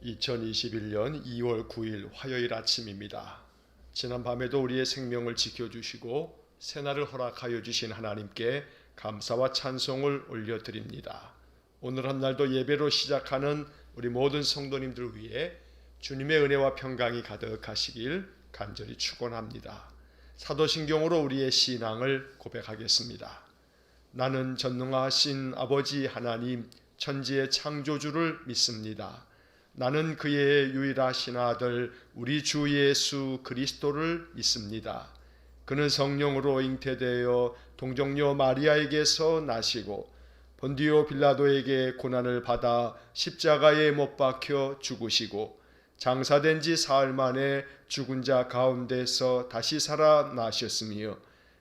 2021년 2월 9일 화요일 아침입니다. 지난밤에도 우리의 생명을 지켜주시고 새날을 허락하여 주신 하나님께 감사와 찬송을 올려드립니다. 오늘 한날도 예배로 시작하는 우리 모든 성도님들 위해 주님의 은혜와 평강이 가득하시길 간절히 축원합니다. 사도신경으로 우리의 신앙을 고백하겠습니다. 나는 전능하신 아버지 하나님 천지의 창조주를 믿습니다. 나는 그의 유일하신 아들 우리 주 예수 그리스도를 믿습니다. 그는 성령으로 잉태되어 동정녀 마리아에게서 나시고 본디오 빌라도에게 고난을 받아 십자가에 못 박혀 죽으시고 장사된 지 사흘 만에 죽은 자 가운데서 다시 살아나셨으며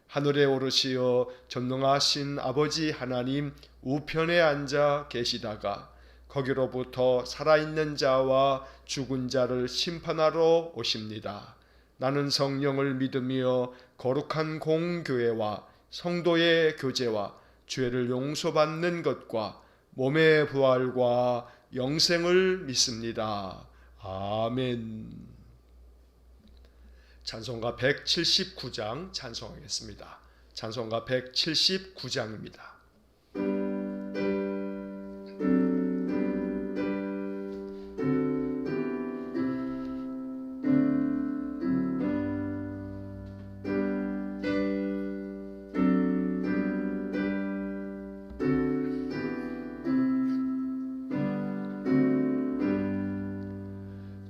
하늘에 오르시어 전능하신 아버지 하나님 우편에 앉아 계시다가 거기로부터 살아있는 자와 죽은 자를 심판하러 오십니다. 나는 성령을 믿으며 거룩한 공교회와 성도의 교제와 죄를 용서받는 것과 몸의 부활과 영생을 믿습니다. 아멘. 찬송가 179장 찬송하겠습니다. 찬송가 179장입니다.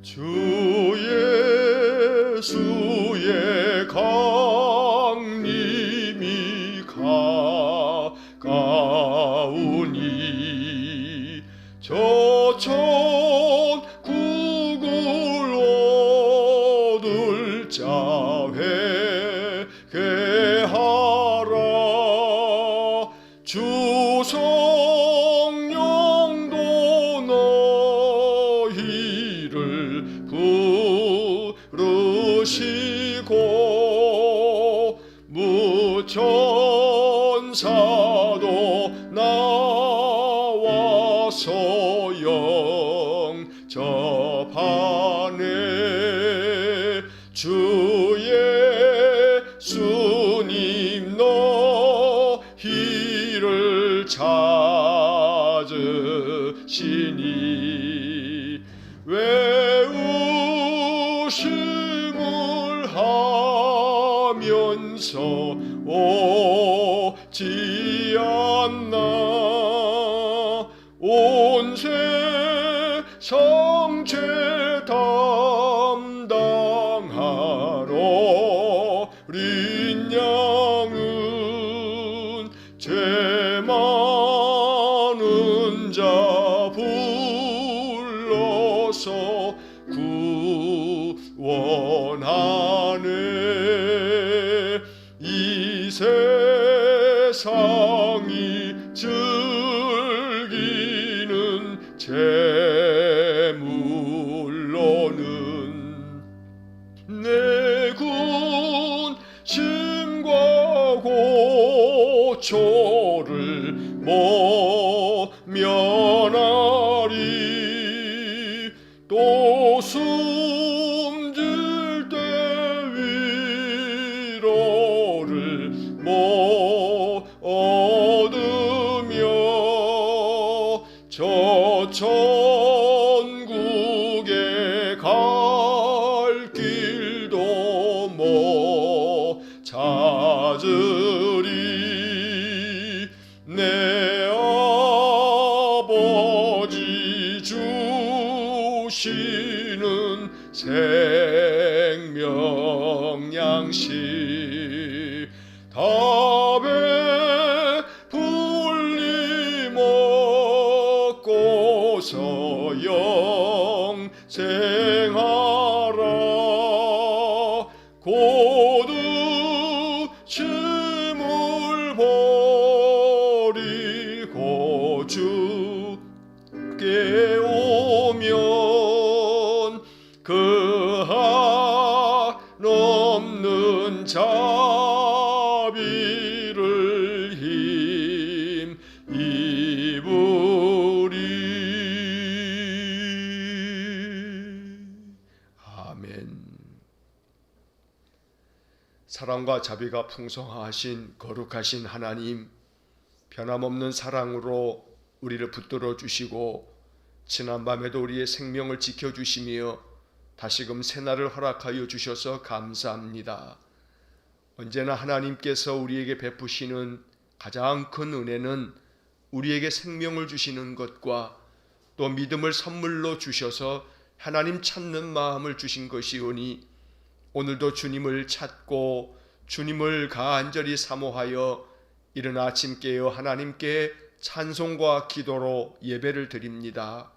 주 예수의 강림이 가까우니 저천국을 얻을 자 회개하라. 주 성령도 너희를 부르시고 무천사도 나와서 영접하네. 주 예수님 너희를 찾으시니 외우심을 하면서 오지 않나. 온 세상 죄 담당하러 어린 양은 죄 많은 자 불러서 구원하네. 이 세상이 즐기는 재물로는 내 군심과 고초를 모면하리. 또 숨질 때 위로를 못 얻으며 저 천국에 갈 길도 못 찾으리. 내 아버지 주시는 생명 양식 다 배불리 먹고서 영생하라. 고두심을 버리고 주께 오면 그 한없는 자비를 힘입으리. 사랑과 자비가 풍성하신 거룩하신 하나님, 변함없는 사랑으로 우리를 붙들어 주시고 지난밤에도 우리의 생명을 지켜주시며 다시금 새날을 허락하여 주셔서 감사합니다. 언제나 하나님께서 우리에게 베푸시는 가장 큰 은혜는 우리에게 생명을 주시는 것과 또 믿음을 선물로 주셔서 하나님 찾는 마음을 주신 것이오니 오늘도 주님을 찾고 주님을 간절히 사모하여 이른 아침 깨어 하나님께 찬송과 기도로 예배를 드립니다.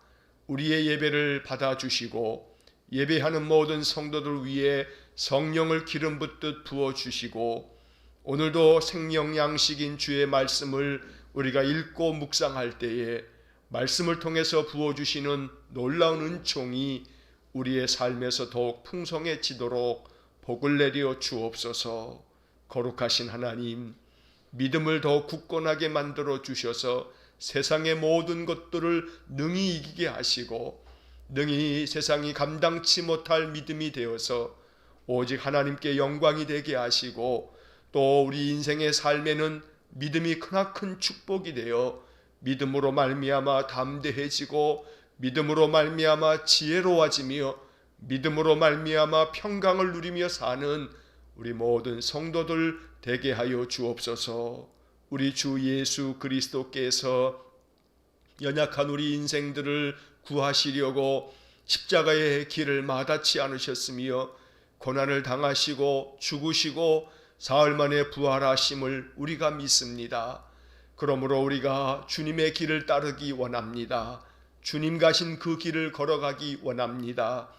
우리의 예배를 받아주시고 예배하는 모든 성도들 위해 성령을 기름 붓듯 부어주시고 오늘도 생명 양식인 주의 말씀을 우리가 읽고 묵상할 때에 말씀을 통해서 부어주시는 놀라운 은총이 우리의 삶에서 더욱 풍성해지도록 복을 내려 주옵소서. 거룩하신 하나님, 믿음을 더 굳건하게 만들어 주셔서 세상의 모든 것들을 능히 이기게 하시고 능히 세상이 감당치 못할 믿음이 되어서 오직 하나님께 영광이 되게 하시고 또 우리 인생의 삶에는 믿음이 크나큰 축복이 되어 믿음으로 말미암아 담대해지고 믿음으로 말미암아 지혜로워지며 믿음으로 말미암아 평강을 누리며 사는 우리 모든 성도들 되게 하여 주옵소서. 우리 주 예수 그리스도께서 연약한 우리 인생들을 구하시려고 십자가의 길을 마다치 않으셨으며 고난을 당하시고 죽으시고 사흘 만에 부활하심을 우리가 믿습니다. 그러므로 우리가 주님의 길을 따르기 원합니다. 주님 가신 그 길을 걸어가기 원합니다.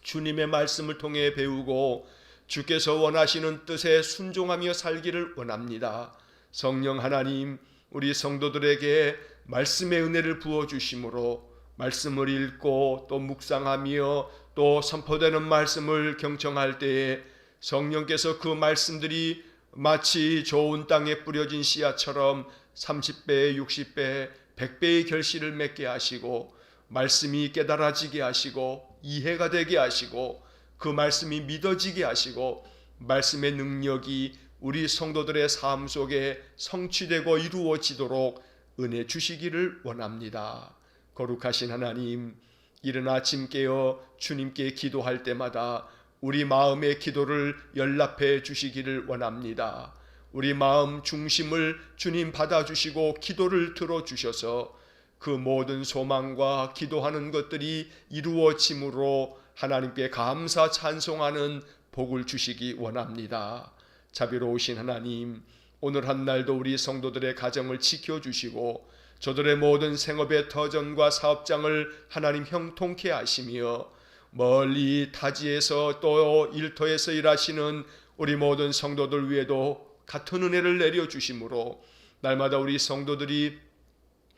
주님의 말씀을 통해 배우고 주께서 원하시는 뜻에 순종하며 살기를 원합니다. 성령 하나님, 우리 성도들에게 말씀의 은혜를 부어주심으로 말씀을 읽고 또 묵상하며 또 선포되는 말씀을 경청할 때에 성령께서 그 말씀들이 마치 좋은 땅에 뿌려진 씨앗처럼 30배, 60배, 100배의 결실을 맺게 하시고 말씀이 깨달아지게 하시고 이해가 되게 하시고 그 말씀이 믿어지게 하시고 말씀의 능력이 우리 성도들의 삶 속에 성취되고 이루어지도록 은혜 주시기를 원합니다. 거룩하신 하나님, 이른 아침 깨어 주님께 기도할 때마다 우리 마음의 기도를 연락해 주시기를 원합니다. 우리 마음 중심을 주님 받아주시고 기도를 들어주셔서 그 모든 소망과 기도하는 것들이 이루어짐으로 하나님께 감사 찬송하는 복을 주시기 원합니다. 자비로우신 하나님, 오늘 한 날도 우리 성도들의 가정을 지켜주시고 저들의 모든 생업의 터전과 사업장을 하나님 형통케 하시며 멀리 타지에서 또 일터에서 일하시는 우리 모든 성도들 위에도 같은 은혜를 내려주심으로 날마다 우리 성도들이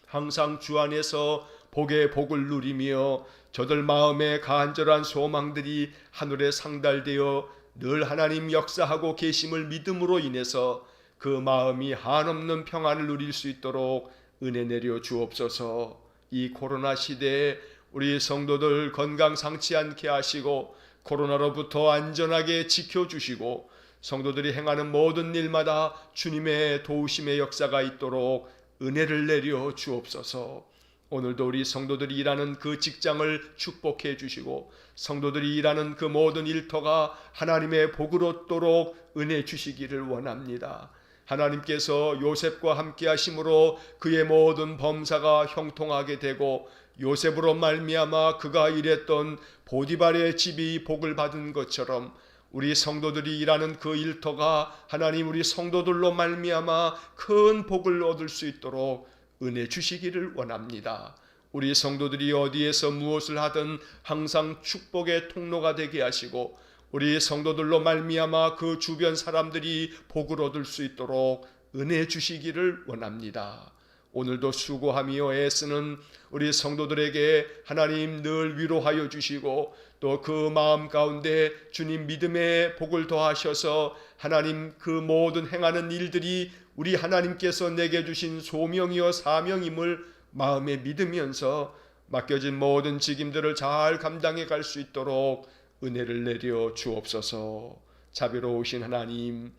항상 주 안에서 복의 복을 누리며 저들 마음의 간절한 소망들이 하늘에 상달되어 늘 하나님 역사하고 계심을 믿음으로 인해서 그 마음이 한없는 평안을 누릴 수 있도록 은혜 내려 주옵소서. 이 코로나 시대에 우리 성도들 건강 상치 않게 하시고 코로나로부터 안전하게 지켜주시고 성도들이 행하는 모든 일마다 주님의 도우심의 역사가 있도록 은혜를 내려 주옵소서. 오늘도 우리 성도들이 일하는 그 직장을 축복해 주시고 성도들이 일하는 그 모든 일터가 하나님의 복을 얻도록 은혜 주시기를 원합니다. 하나님께서 요셉과 함께 하심으로 그의 모든 범사가 형통하게 되고 요셉으로 말미암아 그가 일했던 보디발의 집이 복을 받은 것처럼 우리 성도들이 일하는 그 일터가 하나님 우리 성도들로 말미암아 큰 복을 얻을 수 있도록 은혜 주시기를 원합니다. 우리 성도들이 어디에서 무엇을 하든 항상 축복의 통로가 되게 하시고 우리 성도들로 말미암아 그 주변 사람들이 복을 얻을 수 있도록 은혜 주시기를 원합니다. 오늘도 수고하며 애쓰는 우리 성도들에게 하나님 늘 위로하여 주시고 또 그 마음 가운데 주님 믿음의 복을 더하셔서 하나님 그 모든 행하는 일들이 우리 하나님께서 내게 주신 소명이요 사명임을 마음에 믿으면서 맡겨진 모든 직임들을 잘 감당해 갈 수 있도록 은혜를 내려 주옵소서. 자비로우신 하나님,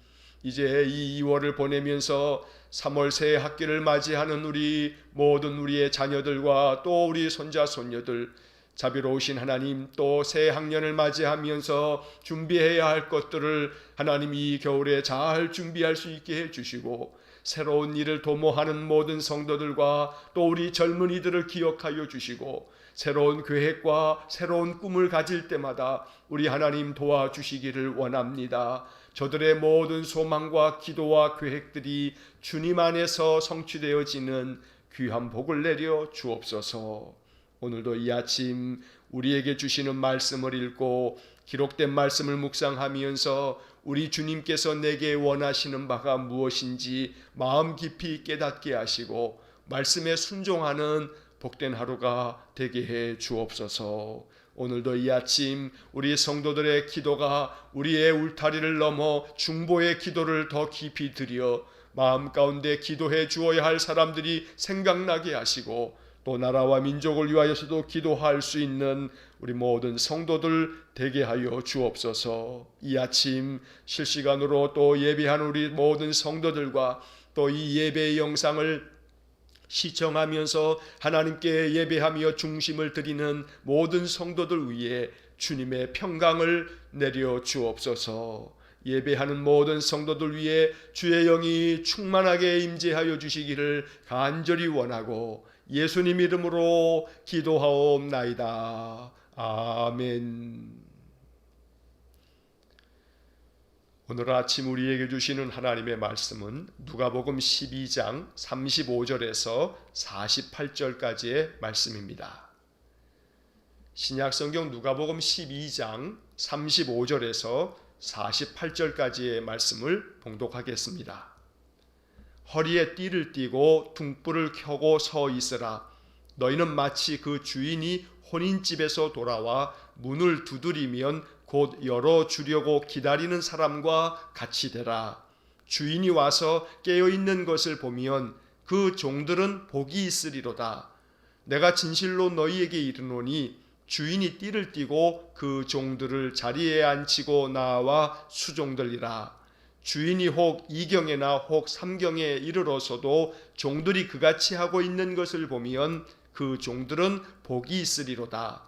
이제 이 2월을 보내면서 3월 새 학기를 맞이하는 우리의 자녀들과 또 우리 손자 손녀들, 자비로우신 하나님, 또 새 학년을 맞이하면서 준비해야 할 것들을 하나님 이 겨울에 잘 준비할 수 있게 해주시고, 새로운 일을 도모하는 모든 성도들과 또 우리 젊은이들을 기억하여 주시고, 새로운 계획과 새로운 꿈을 가질 때마다 우리 하나님 도와주시기를 원합니다. 저들의 모든 소망과 기도와 계획들이 주님 안에서 성취되어지는 귀한 복을 내려 주옵소서. 오늘도 이 아침 우리에게 주시는 말씀을 읽고 기록된 말씀을 묵상하면서 우리 주님께서 내게 원하시는 바가 무엇인지 마음 깊이 깨닫게 하시고 말씀에 순종하는 복된 하루가 되게 해 주옵소서. 오늘도 이 아침 우리 성도들의 기도가 우리의 울타리를 넘어 중보의 기도를 더 깊이 드려 마음 가운데 기도해 주어야 할 사람들이 생각나게 하시고, 또 나라와 민족을 위하여서도 기도할 수 있는 우리 모든 성도들 되게 하여 주옵소서. 이 아침 실시간으로 또 예배하는 우리 모든 성도들과 또 이 예배의 영상을 시청하면서 하나님께 예배하며 중심을 드리는 모든 성도들 위에 주님의 평강을 내려 주옵소서. 예배하는 모든 성도들 위에 주의 영이 충만하게 임재하여 주시기를 간절히 원하고 예수님 이름으로 기도하옵나이다. 아멘. 오늘 아침 우리에게 주시는 하나님의 말씀은 누가복음 12장 35절에서 48절까지의 말씀입니다. 신약성경 누가복음 12장 35절에서 48절까지의 말씀을 봉독하겠습니다. 허리에 띠를 띠고 등불을 켜고 서 있으라. 너희는 마치 그 주인이 혼인집에서 돌아와 문을 두드리면 곧 열어주려고 기다리는 사람과 같이 되라. 주인이 와서 깨어있는 것을 보면 그 종들은 복이 있으리로다. 내가 진실로 너희에게 이르노니 주인이 띠를 띠고 그 종들을 자리에 앉히고 나와 수종들이라. 주인이 혹 2경에나 혹 3경에 이르러서도 종들이 그같이 하고 있는 것을 보면 그 종들은 복이 있으리로다.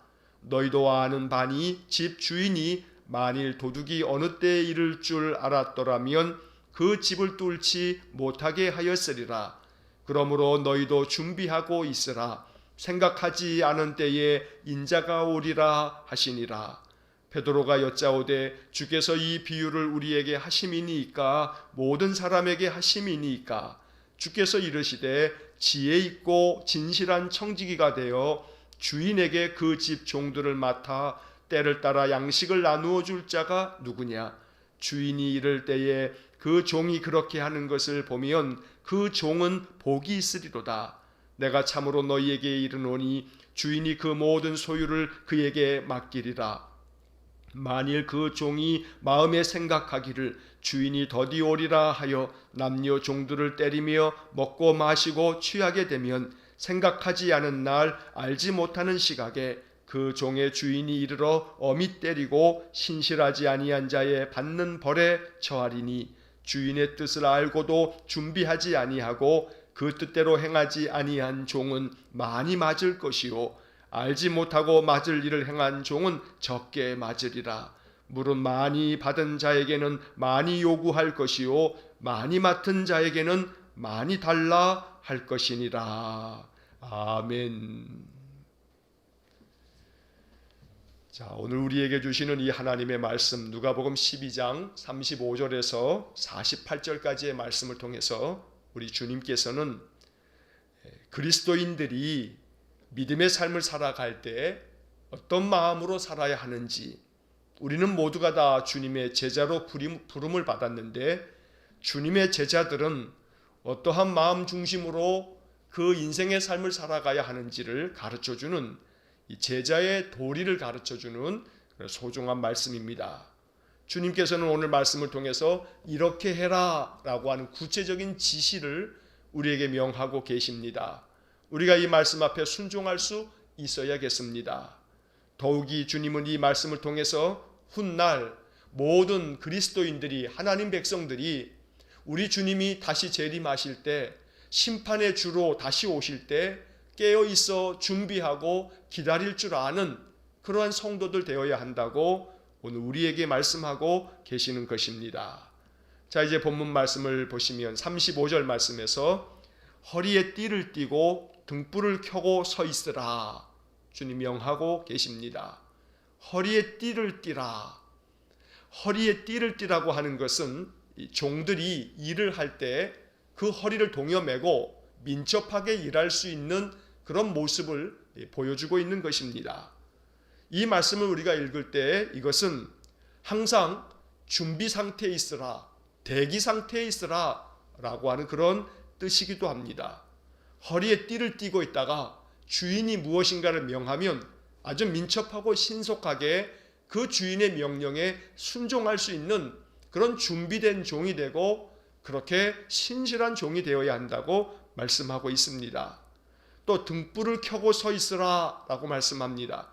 너희도 아는 바니 집 주인이 만일 도둑이 어느 때에 이를 줄 알았더라면 그 집을 뚫지 못하게 하였으리라. 그러므로 너희도 준비하고 있으라. 생각하지 않은 때에 인자가 오리라 하시니라. 베드로가 여짜오되 주께서 이 비유를 우리에게 하심이니이까 모든 사람에게 하심이니이까. 주께서 이르시되 지혜 있고 진실한 청지기가 되어 주인에게 그 집 종들을 맡아 때를 따라 양식을 나누어 줄 자가 누구냐. 주인이 이를 때에 그 종이 그렇게 하는 것을 보면 그 종은 복이 있으리로다. 내가 참으로 너희에게 이르노니 주인이 그 모든 소유를 그에게 맡기리라. 만일 그 종이 마음에 생각하기를 주인이 더디 오리라 하여 남녀 종들을 때리며 먹고 마시고 취하게 되면 생각하지 않은 날 알지 못하는 시각에 그 종의 주인이 이르러 엄히 때리고 신실하지 아니한 자의 받는 벌에 처하리니 주인의 뜻을 알고도 준비하지 아니하고 그 뜻대로 행하지 아니한 종은 많이 맞을 것이요 알지 못하고 맞을 일을 행한 종은 적게 맞으리라. 물은 많이 받은 자에게는 많이 요구할 것이요 많이 맡은 자에게는 많이 달라 할 것이니라. 아멘. 자, 오늘 우리에게 주시는 이 하나님의 말씀 누가복음 12장 35절에서 48절까지의 말씀을 통해서 우리 주님께서는 그리스도인들이 믿음의 삶을 살아갈 때 어떤 마음으로 살아야 하는지, 우리는 모두가 다 주님의 제자로 부름을 받았는데 주님의 제자들은 어떠한 마음 중심으로 그 인생의 삶을 살아가야 하는지를 가르쳐주는 이 제자의 도리를 가르쳐주는 소중한 말씀입니다. 주님께서는 오늘 말씀을 통해서 이렇게 해라 라고 하는 구체적인 지시를 우리에게 명하고 계십니다. 우리가 이 말씀 앞에 순종할 수 있어야겠습니다. 더욱이 주님은 이 말씀을 통해서 훗날 모든 그리스도인들이, 하나님 백성들이 우리 주님이 다시 재림하실 때, 심판의 주로 다시 오실 때 깨어 있어 준비하고 기다릴 줄 아는 그러한 성도들 되어야 한다고 오늘 우리에게 말씀하고 계시는 것입니다. 자, 이제 본문 말씀을 보시면 35절 말씀에서 허리에 띠를 띠고 등불을 켜고 서 있으라 주님 명하고 계십니다. 허리에 띠를 띠라. 허리에 띠를 띠라고 하는 것은 종들이 일을 할 때 그 허리를 동여매고 민첩하게 일할 수 있는 그런 모습을 보여주고 있는 것입니다. 이 말씀을 우리가 읽을 때 이것은 항상 준비 상태에 있으라, 대기 상태에 있으라 라고 하는 그런 뜻이기도 합니다. 허리에 띠를 띠고 있다가 주인이 무엇인가를 명하면 아주 민첩하고 신속하게 그 주인의 명령에 순종할 수 있는 그런 준비된 종이 되고 그렇게 신실한 종이 되어야 한다고 말씀하고 있습니다. 또 등불을 켜고 서 있으라 라고 말씀합니다.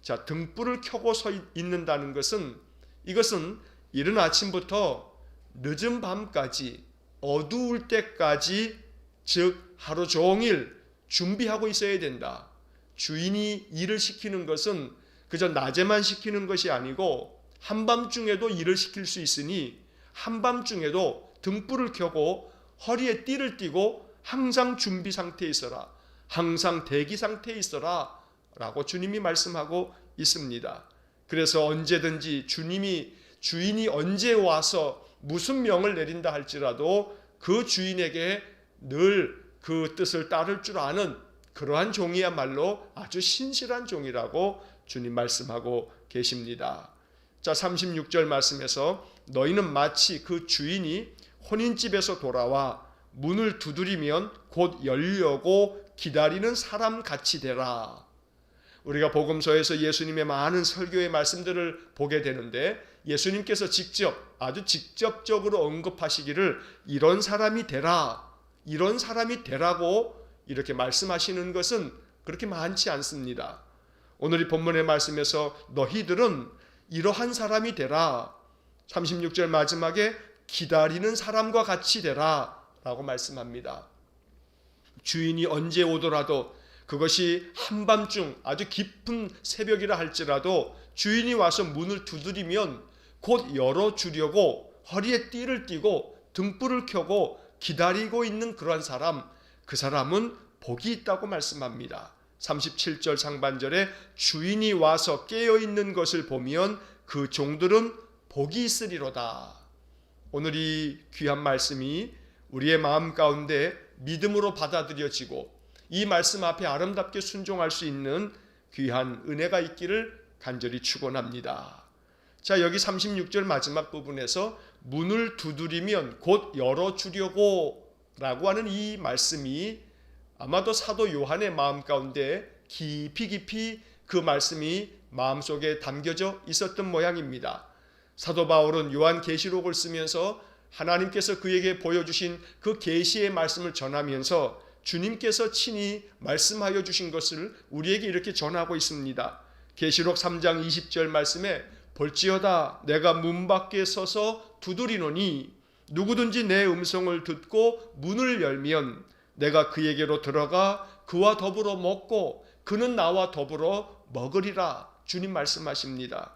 자, 등불을 켜고 서 있는다는 것은 이것은 이른 아침부터 늦은 밤까지 어두울 때까지, 즉 하루 종일 준비하고 있어야 된다. 주인이 일을 시키는 것은 그저 낮에만 시키는 것이 아니고 한밤중에도 일을 시킬 수 있으니 한밤중에도 등불을 켜고 허리에 띠를 띠고 항상 준비 상태에 있어라, 항상 대기 상태에 있어라 라고 주님이 말씀하고 있습니다. 그래서 언제든지 주인이 언제 와서 무슨 명을 내린다 할지라도 그 주인에게 늘 그 뜻을 따를 줄 아는 그러한 종이야말로 아주 신실한 종이라고 주님 말씀하고 계십니다. 자, 36절 말씀에서 너희는 마치 그 주인이 혼인집에서 돌아와 문을 두드리면 곧 열려고 기다리는 사람 같이 되라. 우리가 복음서에서 예수님의 많은 설교의 말씀들을 보게 되는데 예수님께서 아주 직접적으로 언급하시기를 이런 사람이 되라, 이런 사람이 되라고 이렇게 말씀하시는 것은 그렇게 많지 않습니다. 오늘 이 본문의 말씀에서 너희들은 이러한 사람이 되라, 36절 마지막에 기다리는 사람과 같이 되라 라고 말씀합니다. 주인이 언제 오더라도, 그것이 한밤중 아주 깊은 새벽이라 할지라도 주인이 와서 문을 두드리면 곧 열어주려고 허리에 띠를 띠고 등불을 켜고 기다리고 있는 그러한 사람, 그 사람은 복이 있다고 말씀합니다. 37절 상반절에 주인이 와서 깨어있는 것을 보면 그 종들은 복이 있으리로다. 오늘 이 귀한 말씀이 우리의 마음 가운데 믿음으로 받아들여지고 이 말씀 앞에 아름답게 순종할 수 있는 귀한 은혜가 있기를 간절히 축원합니다. 자, 여기 36절 마지막 부분에서 문을 두드리면 곧 열어주려고 라고 하는 이 말씀이 아마도 사도 요한의 마음 가운데 깊이 그 말씀이 마음속에 담겨져 있었던 모양입니다. 사도 바울은 요한계시록을 쓰면서 하나님께서 그에게 보여주신 그 계시의 말씀을 전하면서 주님께서 친히 말씀하여 주신 것을 우리에게 이렇게 전하고 있습니다. 계시록 3장 20절 말씀에 볼지어다 내가 문 밖에 서서 두드리노니 누구든지 내 음성을 듣고 문을 열면 내가 그에게로 들어가 그와 더불어 먹고 그는 나와 더불어 먹으리라. 주님 말씀하십니다.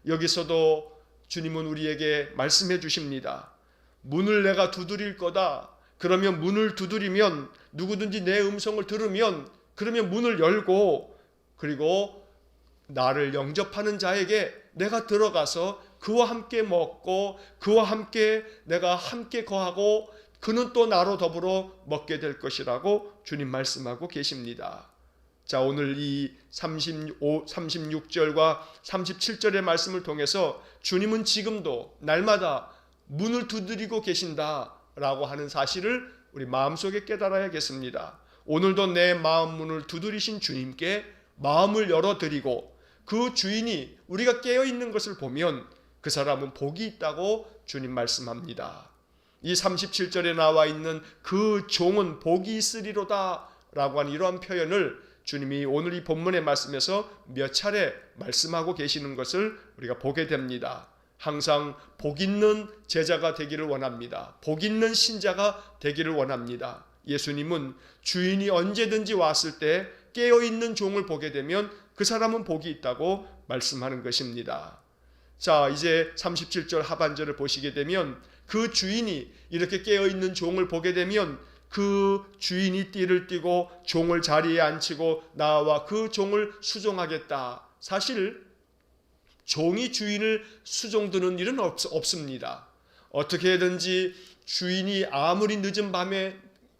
여기서도 주님은 우리에게 말씀해 주십니다. 문을 내가 두드릴 거다. 그러면 문을 두드리면 누구든지 내 음성을 들으면 그러면 문을 열고 그리고 나를 영접하는 자에게 내가 들어가서 그와 함께 먹고 그와 함께 내가 함께 거하고 그는 또 나로 더불어 먹게 될 것이라고 주님 말씀하고 계십니다. 자, 오늘 이 36절과 37절의 말씀을 통해서 주님은 지금도 날마다 문을 두드리고 계신다라고 하는 사실을 우리 마음속에 깨달아야겠습니다. 오늘도 내 마음 문을 두드리신 주님께 마음을 열어드리고 그 주인이 우리가 깨어있는 것을 보면 그 사람은 복이 있다고 주님 말씀합니다. 이 37절에 나와 있는 그 종은 복이 있으리로다 라고 하는 이러한 표현을 주님이 오늘 이 본문의 말씀에서 몇 차례 말씀하고 계시는 것을 우리가 보게 됩니다. 항상 복 있는 제자가 되기를 원합니다. 복 있는 신자가 되기를 원합니다. 예수님은 주인이 언제든지 왔을 때 깨어있는 종을 보게 되면 그 사람은 복이 있다고 말씀하는 것입니다. 자, 이제 37절 하반절을 보시게 되면 그 주인이 이렇게 깨어있는 종을 보게 되면 그 주인이 띠를 띠고 종을 자리에 앉히고 나와 그 종을 수종하겠다. 사실 종이 주인을 수종드는 일은 없습니다. 어떻게든지 주인이 아무리 늦은 밤에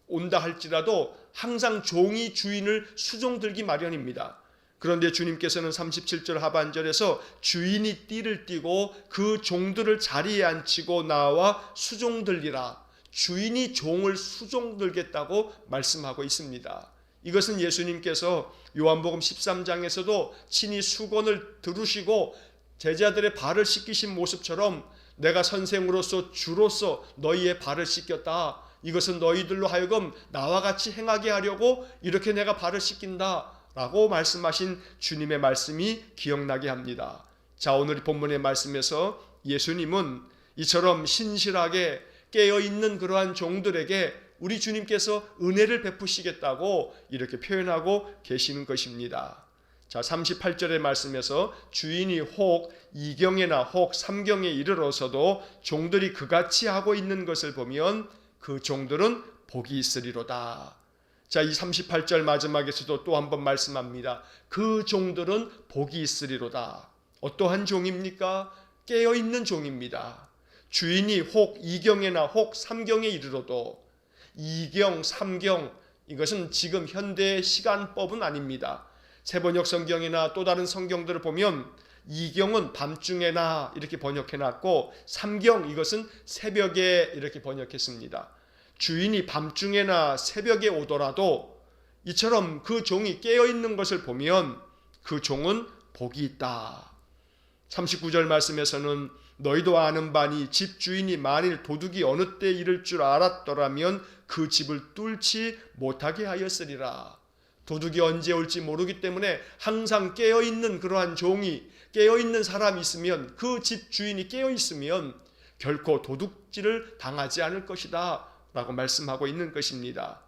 온다 할지라도 항상 종이 주인을 수종들기 마련입니다. 그런데 주님께서는 37절 하반절에서 주인이 띠를 띠고 그 종들을 자리에 앉히고 나와 수종들리라. 주인이 종을 수종들겠다고 말씀하고 있습니다. 이것은 예수님께서 요한복음 13장에서도 친히 수건을 두르시고 제자들의 발을 씻기신 모습처럼 내가 선생으로서 주로서 너희의 발을 씻겼다. 이것은 너희들로 하여금 나와 같이 행하게 하려고 이렇게 내가 발을 씻긴다 라고 말씀하신 주님의 말씀이 기억나게 합니다. 자, 오늘 본문의 말씀에서 예수님은 이처럼 신실하게 깨어있는 그러한 종들에게 우리 주님께서 은혜를 베푸시겠다고 이렇게 표현하고 계시는 것입니다. 자, 38절의 말씀에서 주인이 혹 2경에나 혹 3경에 이르러서도 종들이 그같이 하고 있는 것을 보면 그 종들은 복이 있으리로다. 자, 이 38절 마지막에서도 또 한 번 말씀합니다. 그 종들은 복이 있으리로다. 어떠한 종입니까? 깨어있는 종입니다. 주인이 혹 2경에나 혹 3경에 이르러도 2경, 3경 이것은 지금 현대의 시간법은 아닙니다. 세번역 성경이나 또 다른 성경들을 보면 2경은 밤중에나 이렇게 번역해놨고 3경 이것은 새벽에 이렇게 번역했습니다. 주인이 밤중에나 새벽에 오더라도 이처럼 그 종이 깨어있는 것을 보면 그 종은 복이 있다. 39절 말씀에서는 너희도 아는 바니 집 주인이 만일 도둑이 어느 때 이를 줄 알았더라면 그 집을 뚫지 못하게 하였으리라. 도둑이 언제 올지 모르기 때문에 항상 깨어있는 그러한 종이 깨어있는 사람이 있으면 그 집 주인이 깨어있으면 결코 도둑질을 당하지 않을 것이다 라고 말씀하고 있는 것입니다.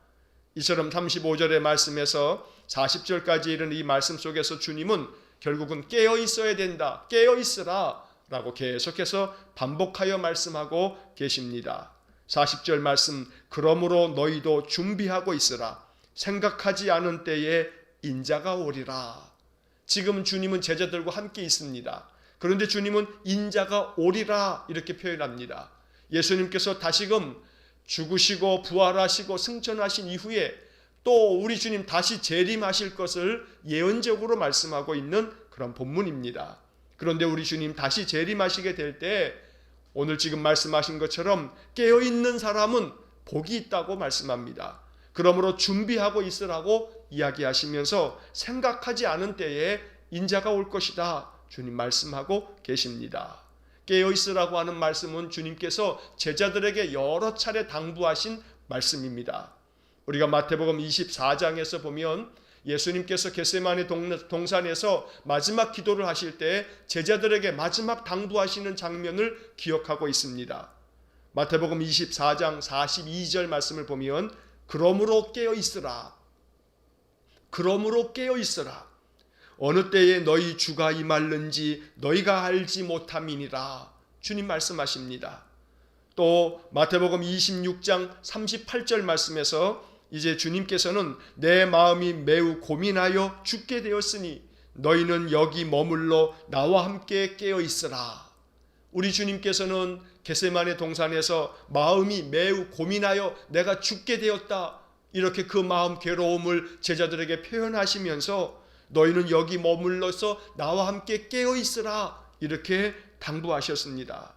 이처럼 35절의 말씀에서 40절까지 이르는 이 말씀 속에서 주님은 결국은 깨어있어야 된다, 깨어있으라 라고 계속해서 반복하여 말씀하고 계십니다. 40절 말씀, 그러므로 너희도 준비하고 있으라. 생각하지 않은 때에 인자가 오리라. 지금 주님은 제자들과 함께 있습니다. 그런데 주님은 인자가 오리라 이렇게 표현합니다. 예수님께서 다시금 죽으시고 부활하시고 승천하신 이후에 또 우리 주님 다시 재림하실 것을 예언적으로 말씀하고 있는 그런 본문입니다. 그런데 우리 주님 다시 재림하시게 될 때 오늘 지금 말씀하신 것처럼 깨어있는 사람은 복이 있다고 말씀합니다. 그러므로 준비하고 있으라고 이야기하시면서 생각하지 않은 때에 인자가 올 것이다 주님 말씀하고 계십니다. 깨어있으라고 하는 말씀은 주님께서 제자들에게 여러 차례 당부하신 말씀입니다. 우리가 마태복음 24장에서 보면 예수님께서 겟세마네 동산에서 마지막 기도를 하실 때 제자들에게 마지막 당부하시는 장면을 기억하고 있습니다. 마태복음 24장 42절 말씀을 보면 그러므로 깨어있으라. 그러므로 깨어있으라. 어느 때에 너희 주가 임할는지 너희가 알지 못함이니라. 주님 말씀하십니다. 또 마태복음 26장 38절 말씀에서 이제 주님께서는 내 마음이 매우 고민하여 죽게 되었으니 너희는 여기 머물러 나와 함께 깨어있으라. 우리 주님께서는 겟세마네 동산에서 마음이 매우 고민하여 내가 죽게 되었다 이렇게 그 마음 괴로움을 제자들에게 표현하시면서 너희는 여기 머물러서 나와 함께 깨어있으라 이렇게 당부하셨습니다.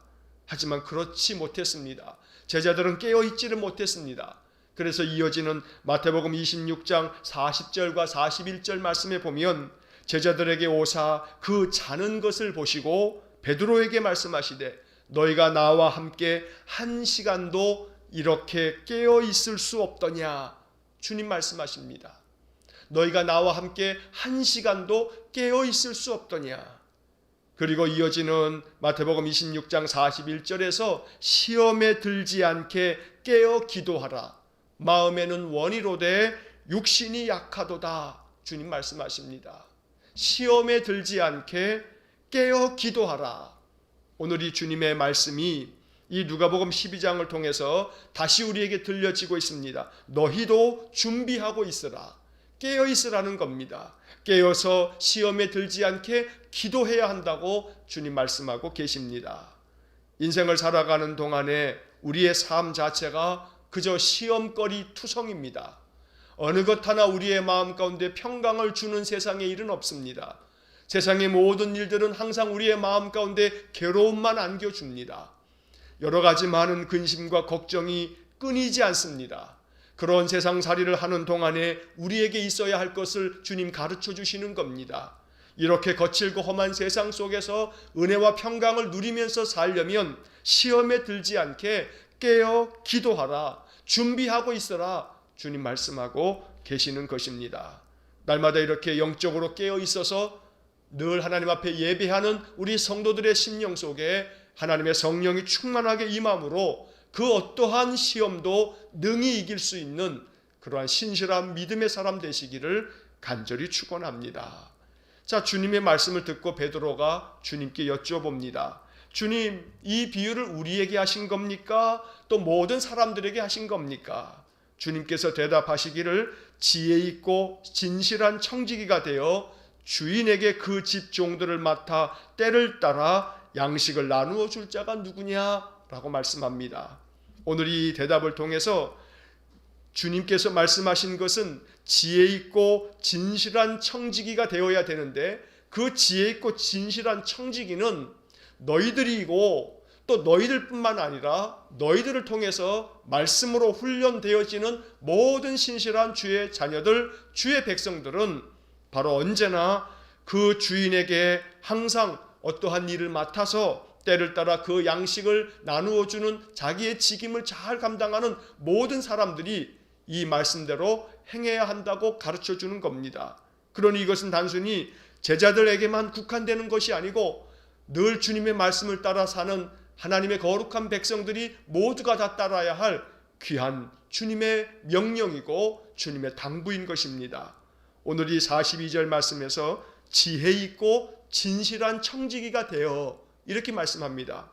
하지만 그렇지 못했습니다. 제자들은 깨어있지를 못했습니다. 그래서 이어지는 마태복음 26장 40절과 41절 말씀에 보면 제자들에게 오사 그 자는 것을 보시고 베드로에게 말씀하시되 너희가 나와 함께 한 시간도 이렇게 깨어있을 수 없더냐. 주님 말씀하십니다. 너희가 나와 함께 한 시간도 깨어있을 수 없더냐. 그리고 이어지는 마태복음 26장 41절에서 시험에 들지 않게 깨어 기도하라. 마음에는 원이로되 육신이 약하도다. 주님 말씀하십니다. 시험에 들지 않게 깨어 기도하라. 오늘 이 주님의 말씀이 이 누가복음 12장을 통해서 다시 우리에게 들려지고 있습니다. 너희도 준비하고 있으라. 깨어 있으라는 겁니다. 깨어서 시험에 들지 않게 기도해야 한다고 주님 말씀하고 계십니다. 인생을 살아가는 동안에 우리의 삶 자체가 그저 시험거리 투성입니다. 어느 것 하나 우리의 마음 가운데 평강을 주는 세상에 일은 없습니다. 세상의 모든 일들은 항상 우리의 마음 가운데 괴로움만 안겨줍니다. 여러 가지 많은 근심과 걱정이 끊이지 않습니다. 그런 세상살이를 하는 동안에 우리에게 있어야 할 것을 주님 가르쳐 주시는 겁니다. 이렇게 거칠고 험한 세상 속에서 은혜와 평강을 누리면서 살려면 시험에 들지 않게 깨어 기도하라. 준비하고 있어라. 주님 말씀하고 계시는 것입니다. 날마다 이렇게 영적으로 깨어 있어서 늘 하나님 앞에 예배하는 우리 성도들의 심령 속에 하나님의 성령이 충만하게 임함으로 그 어떠한 시험도 능히 이길 수 있는 그러한 신실한 믿음의 사람 되시기를 간절히 축원합니다. 자, 주님의 말씀을 듣고 베드로가 주님께 여쭤봅니다. 주님, 이 비유를 우리에게 하신 겁니까? 또 모든 사람들에게 하신 겁니까? 주님께서 대답하시기를 지혜 있고 진실한 청지기가 되어 주인에게 그 집 종들을 맡아 때를 따라 양식을 나누어 줄 자가 누구냐라고 말씀합니다. 오늘 이 대답을 통해서 주님께서 말씀하신 것은 지혜 있고 진실한 청지기가 되어야 되는데 그 지혜 있고 진실한 청지기는 너희들이고 또 너희들뿐만 아니라 너희들을 통해서 말씀으로 훈련되어지는 모든 신실한 주의 자녀들, 주의 백성들은 바로 언제나 그 주인에게 항상 어떠한 일을 맡아서 때를 따라 그 양식을 나누어 주는 자기의 직임을 잘 감당하는 모든 사람들이 이 말씀대로 행해야 한다고 가르쳐 주는 겁니다. 그러니 이것은 단순히 제자들에게만 국한되는 것이 아니고 늘 주님의 말씀을 따라 사는 하나님의 거룩한 백성들이 모두가 다 따라야 할 귀한 주님의 명령이고 주님의 당부인 것입니다. 오늘 이 42절 말씀에서 지혜 있고 진실한 청지기가 되어 이렇게 말씀합니다.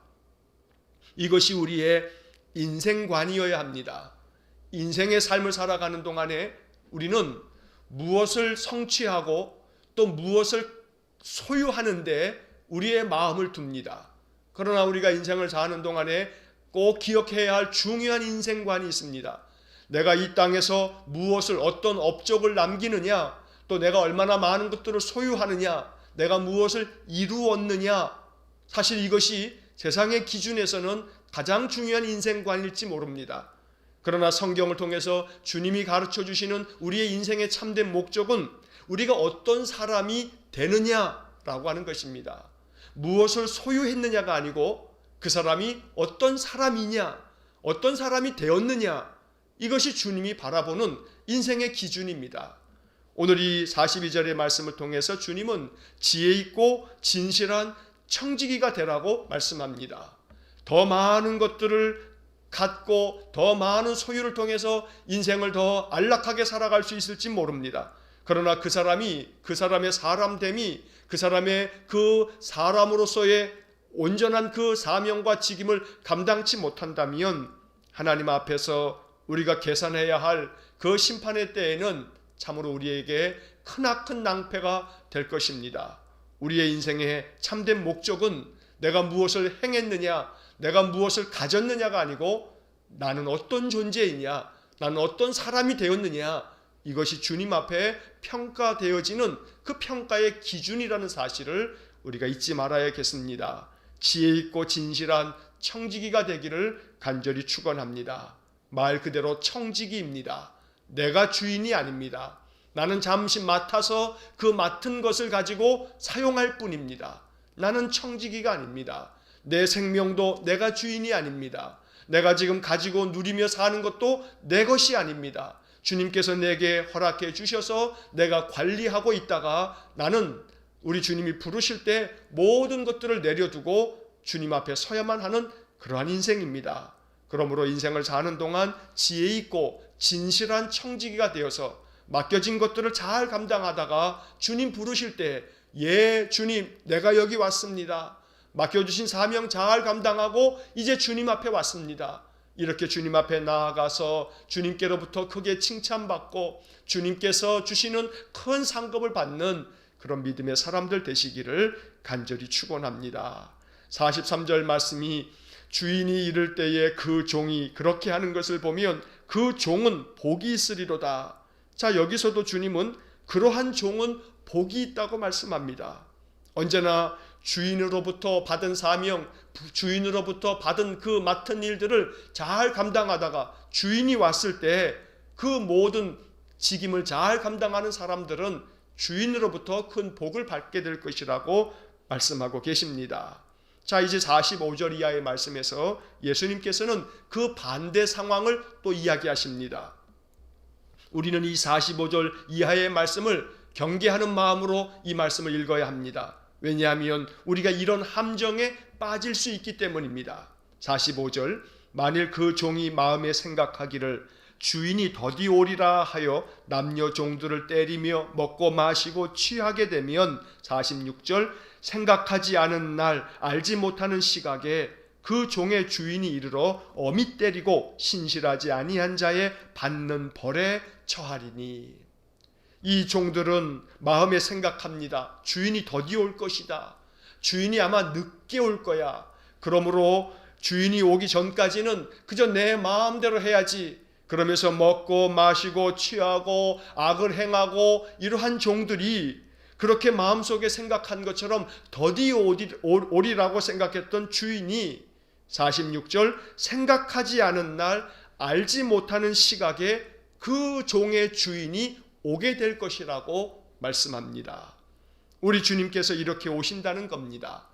이것이 우리의 인생관이어야 합니다. 인생의 삶을 살아가는 동안에 우리는 무엇을 성취하고 또 무엇을 소유하는데 우리의 마음을 둡니다. 그러나 우리가 인생을 사는 동안에 꼭 기억해야 할 중요한 인생관이 있습니다. 내가 이 땅에서 무엇을 어떤 업적을 남기느냐, 또 내가 얼마나 많은 것들을 소유하느냐, 내가 무엇을 이루었느냐, 사실 이것이 세상의 기준에서는 가장 중요한 인생관일지 모릅니다. 그러나 성경을 통해서 주님이 가르쳐 주시는 우리의 인생의 참된 목적은 우리가 어떤 사람이 되느냐라고 하는 것입니다. 무엇을 소유했느냐가 아니고 그 사람이 어떤 사람이냐, 어떤 사람이 되었느냐, 이것이 주님이 바라보는 인생의 기준입니다. 오늘 이 42절의 말씀을 통해서 주님은 지혜 있고 진실한 청지기가 되라고 말씀합니다. 더 많은 것들을 갖고 더 많은 소유를 통해서 인생을 더 안락하게 살아갈 수 있을지 모릅니다. 그러나 그 사람의 사람됨이 그 사람의 그 사람으로서의 온전한 그 사명과 직임을 감당치 못한다면 하나님 앞에서 우리가 계산해야 할 그 심판의 때에는 참으로 우리에게 크나큰 낭패가 될 것입니다. 우리의 인생의 참된 목적은 내가 무엇을 행했느냐, 내가 무엇을 가졌느냐가 아니고 나는 어떤 존재이냐, 나는 어떤 사람이 되었느냐, 이것이 주님 앞에 평가되어지는 그 평가의 기준이라는 사실을 우리가 잊지 말아야겠습니다. 지혜 있고 진실한 청지기가 되기를 간절히 축원합니다. 말 그대로 청지기입니다. 내가 주인이 아닙니다. 나는 잠시 맡아서 그 맡은 것을 가지고 사용할 뿐입니다. 나는 청지기가 아닙니다. 내 생명도 내가 주인이 아닙니다. 내가 지금 가지고 누리며 사는 것도 내 것이 아닙니다. 주님께서 내게 허락해 주셔서 내가 관리하고 있다가 나는 우리 주님이 부르실 때 모든 것들을 내려두고 주님 앞에 서야만 하는 그러한 인생입니다. 그러므로 인생을 사는 동안 지혜 있고 진실한 청지기가 되어서 맡겨진 것들을 잘 감당하다가 주님 부르실 때 예 주님 내가 여기 왔습니다. 맡겨주신 사명 잘 감당하고 이제 주님 앞에 왔습니다. 이렇게 주님 앞에 나아가서 주님께로부터 크게 칭찬받고 주님께서 주시는 큰 상급을 받는 그런 믿음의 사람들 되시기를 간절히 축원합니다. 43절 말씀이 주인이 이를 때에 그 종이 그렇게 하는 것을 보면 그 종은 복이 있으리로다. 자, 여기서도 주님은 그러한 종은 복이 있다고 말씀합니다. 언제나 주인으로부터 받은 사명, 주인으로부터 받은 그 맡은 일들을 잘 감당하다가 주인이 왔을 때 그 모든 직임을 잘 감당하는 사람들은 주인으로부터 큰 복을 받게 될 것이라고 말씀하고 계십니다. 자, 이제 45절 이하의 말씀에서 예수님께서는 그 반대 상황을 또 이야기하십니다. 우리는 이 45절 이하의 말씀을 경계하는 마음으로 이 말씀을 읽어야 합니다. 왜냐하면 우리가 이런 함정에 빠질 수 있기 때문입니다. 45절 만일 그 종이 마음에 생각하기를 주인이 더디 오리라 하여 남녀 종들을 때리며 먹고 마시고 취하게 되면 46절 생각하지 않은 날 알지 못하는 시각에 그 종의 주인이 이르러 엄히 때리고 신실하지 아니한 자의 받는 벌에 처하리니. 이 종들은 마음에 생각합니다. 주인이 더디 올 것이다. 주인이 아마 늦게 올 거야. 그러므로 주인이 오기 전까지는 그저 내 마음대로 해야지. 그러면서 먹고 마시고 취하고 악을 행하고 이러한 종들이 그렇게 마음속에 생각한 것처럼 더디 오리라고 생각했던 주인이 46절 생각하지 않은 날 알지 못하는 시각에 그 종의 주인이 오게 될 것이라고 말씀합니다. 우리 주님께서 이렇게 오신다는 겁니다.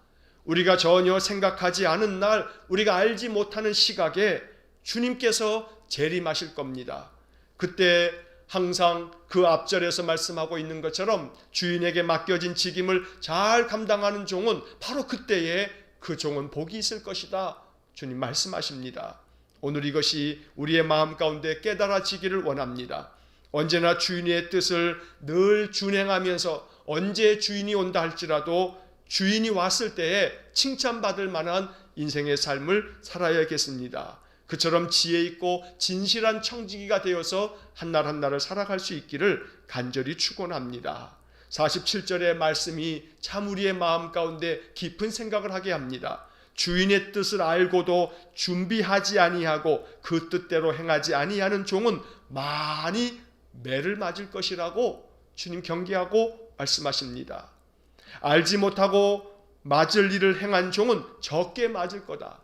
우리가 전혀 생각하지 않은 날 우리가 알지 못하는 시각에 주님께서 재림하실 겁니다. 그때 항상 그 앞절에서 말씀하고 있는 것처럼 주인에게 맡겨진 직임을 잘 감당하는 종은 바로 그때에 그 종은 복이 있을 것이다. 주님 말씀하십니다. 오늘 이것이 우리의 마음 가운데 깨달아지기를 원합니다. 언제나 주인의 뜻을 늘 준행하면서 언제 주인이 온다 할지라도 주인이 왔을 때에 칭찬받을 만한 인생의 삶을 살아야겠습니다. 그처럼 지혜 있고 진실한 청지기가 되어서 한날 한날을 살아갈 수 있기를 간절히 축원합니다. 47절의 말씀이 참 우리의 마음 가운데 깊은 생각을 하게 합니다. 주인의 뜻을 알고도 준비하지 아니하고 그 뜻대로 행하지 아니하는 종은 많이 매를 맞을 것이라고 주님 경계하고 말씀하십니다. 알지 못하고 맞을 일을 행한 종은 적게 맞을 거다.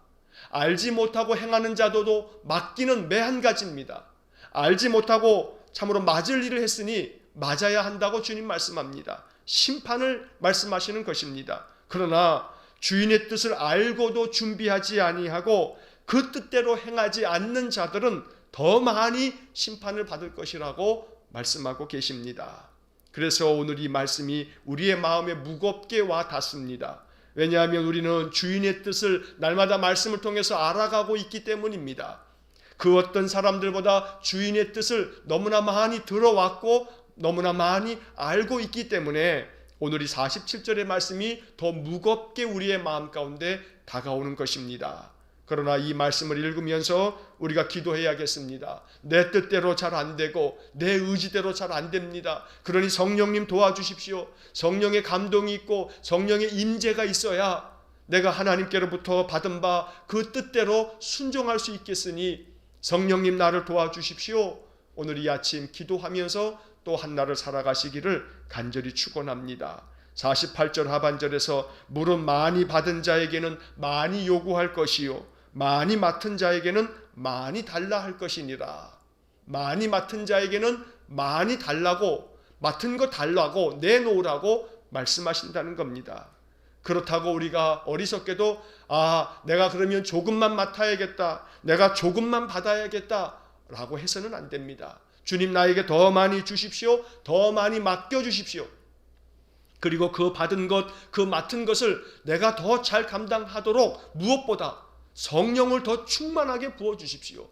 알지 못하고 행하는 자도도 맞기는 매 한 가지입니다. 알지 못하고 참으로 맞을 일을 했으니 맞아야 한다고 주님 말씀합니다. 심판을 말씀하시는 것입니다. 그러나 주인의 뜻을 알고도 준비하지 아니하고 그 뜻대로 행하지 않는 자들은 더 많이 심판을 받을 것이라고 말씀하고 계십니다. 그래서 오늘 이 말씀이 우리의 마음에 무겁게 와 닿습니다. 왜냐하면 우리는 주인의 뜻을 날마다 말씀을 통해서 알아가고 있기 때문입니다. 그 어떤 사람들보다 주인의 뜻을 너무나 많이 들어왔고 너무나 많이 알고 있기 때문에 오늘 이 47절의 말씀이 더 무겁게 우리의 마음 가운데 다가오는 것입니다. 그러나 이 말씀을 읽으면서 우리가 기도해야겠습니다. 내 뜻대로 잘 안 되고 내 의지대로 잘 안 됩니다. 그러니 성령님 도와주십시오. 성령의 감동이 있고 성령의 임재가 있어야 내가 하나님께로부터 받은 바 그 뜻대로 순종할 수 있겠으니 성령님 나를 도와주십시오. 오늘 이 아침 기도하면서 또 한날을 살아가시기를 간절히 축원합니다. 48절 하반절에서 물은 많이 받은 자에게는 많이 요구할 것이요 많이 맡은 자에게는 많이 달라 할 것이니라. 많이 맡은 자에게는 많이 달라고, 맡은 거 달라고 내놓으라고 말씀하신다는 겁니다. 그렇다고 우리가 어리석게도 내가 그러면 조금만 맡아야겠다, 내가 조금만 받아야겠다 라고 해서는 안 됩니다. 주님 나에게 더 많이 주십시오, 더 많이 맡겨주십시오. 그리고 그 받은 것, 그 맡은 것을 내가 더 잘 감당하도록 무엇보다 성령을 더 충만하게 부어주십시오.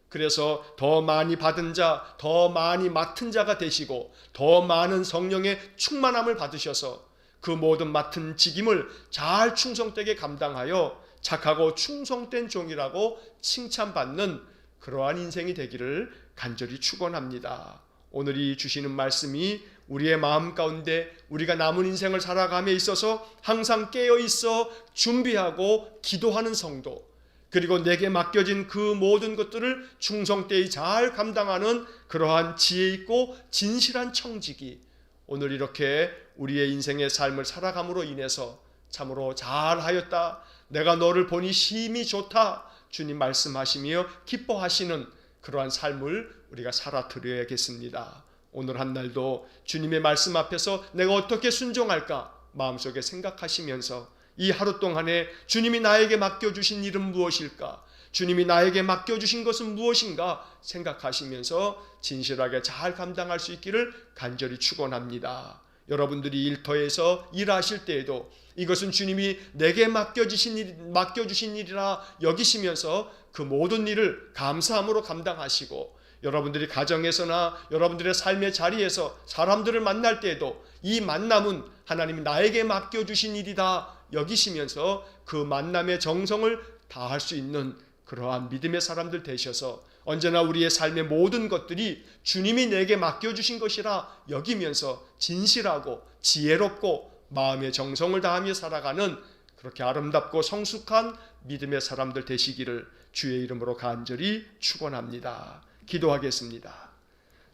그래서 더 많이 받은 자, 더 많이 맡은 자가 되시고 더 많은 성령의 충만함을 받으셔서 그 모든 맡은 직임을 잘 충성되게 감당하여 착하고 충성된 종이라고 칭찬받는 그러한 인생이 되기를 간절히 축원합니다. 오늘이 주시는 말씀이 우리의 마음 가운데 우리가 남은 인생을 살아감에 있어서 항상 깨어있어 준비하고 기도하는 성도, 그리고 내게 맡겨진 그 모든 것들을 충성되이 잘 감당하는 그러한 지혜 있고 진실한 청지기, 오늘 이렇게 우리의 인생의 삶을 살아감으로 인해서 참으로 잘하였다, 내가 너를 보니 심히 좋다, 주님 말씀하시며 기뻐하시는 그러한 삶을 우리가 살아드려야겠습니다. 오늘 한 날도 주님의 말씀 앞에서 내가 어떻게 순종할까 마음속에 생각하시면서 이 하루 동안에 주님이 나에게 맡겨주신 일은 무엇일까, 주님이 나에게 맡겨주신 것은 무엇인가 생각하시면서 진실하게 잘 감당할 수 있기를 간절히 축원합니다. 여러분들이 일터에서 일하실 때에도 이것은 주님이 내게 맡겨주신 일이라 여기시면서 그 모든 일을 감사함으로 감당하시고, 여러분들이 가정에서나 여러분들의 삶의 자리에서 사람들을 만날 때에도 이 만남은 하나님이 나에게 맡겨주신 일이다 여기시면서 그 만남의 정성을 다할 수 있는 그러한 믿음의 사람들 되셔서 언제나 우리의 삶의 모든 것들이 주님이 내게 맡겨주신 것이라 여기면서 진실하고 지혜롭고 마음의 정성을 다하며 살아가는 그렇게 아름답고 성숙한 믿음의 사람들 되시기를 주의 이름으로 간절히 축원합니다. 기도하겠습니다.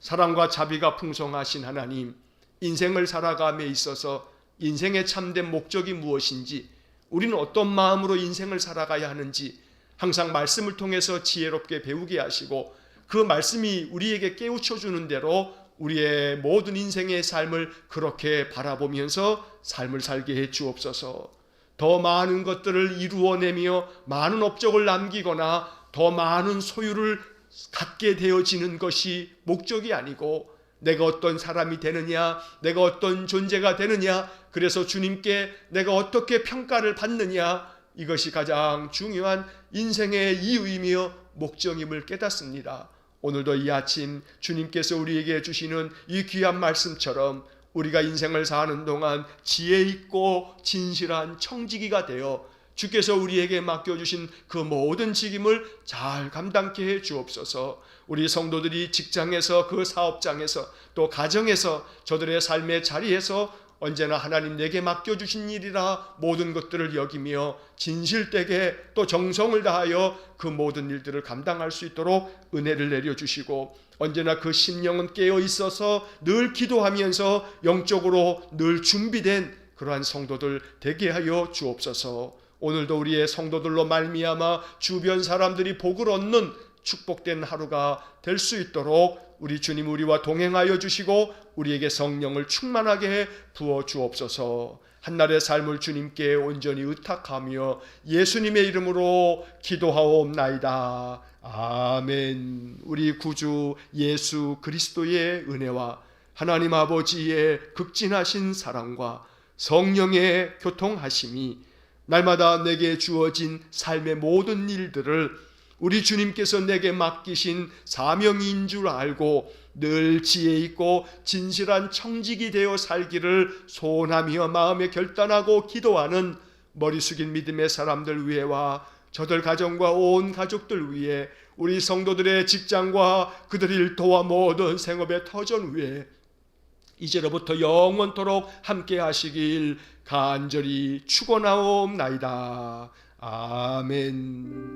사랑과 자비가 풍성하신 하나님, 인생을 살아감에 있어서 인생의 참된 목적이 무엇인지, 우리는 어떤 마음으로 인생을 살아가야 하는지 항상 말씀을 통해서 지혜롭게 배우게 하시고 그 말씀이 우리에게 깨우쳐 주는 대로 우리의 모든 인생의 삶을 그렇게 바라보면서 삶을 살게 해 주옵소서. 더 많은 것들을 이루어내며 많은 업적을 남기거나 더 많은 소유를 갖게 되어지는 것이 목적이 아니고 내가 어떤 사람이 되느냐, 내가 어떤 존재가 되느냐, 그래서 주님께 내가 어떻게 평가를 받느냐, 이것이 가장 중요한 인생의 이유이며 목적임을 깨닫습니다. 오늘도 이 아침 주님께서 우리에게 주시는 이 귀한 말씀처럼 우리가 인생을 사는 동안 지혜 있고 진실한 청지기가 되어 주께서 우리에게 맡겨주신 그 모든 직임을 잘 감당케 해 주옵소서. 우리 성도들이 직장에서, 그 사업장에서, 또 가정에서, 저들의 삶의 자리에서 언제나 하나님 내게 맡겨주신 일이라 모든 것들을 여기며 진실되게 또 정성을 다하여 그 모든 일들을 감당할 수 있도록 은혜를 내려주시고, 언제나 그 심령은 깨어 있어서 늘 기도하면서 영적으로 늘 준비된 그러한 성도들 되게 하여 주옵소서. 오늘도 우리의 성도들로 말미암아 주변 사람들이 복을 얻는 축복된 하루가 될 수 있도록 우리 주님 우리와 동행하여 주시고 우리에게 성령을 충만하게 해 부어 주옵소서. 한날의 삶을 주님께 온전히 의탁하며 예수님의 이름으로 기도하옵나이다. 아멘. 우리 구주 예수 그리스도의 은혜와 하나님 아버지의 극진하신 사랑과 성령의 교통하심이 날마다 내게 주어진 삶의 모든 일들을 우리 주님께서 내게 맡기신 사명인 줄 알고 늘 지혜 있고 진실한 청직이 되어 살기를 소원하며 마음에 결단하고 기도하는 머리 숙인 믿음의 사람들 위에와 저들 가정과 온 가족들 위에, 우리 성도들의 직장과 그들의 일터와 모든 생업의 터전 위에 이제로부터 영원토록 함께 하시길 간절히 축원하옵나이다. 아멘.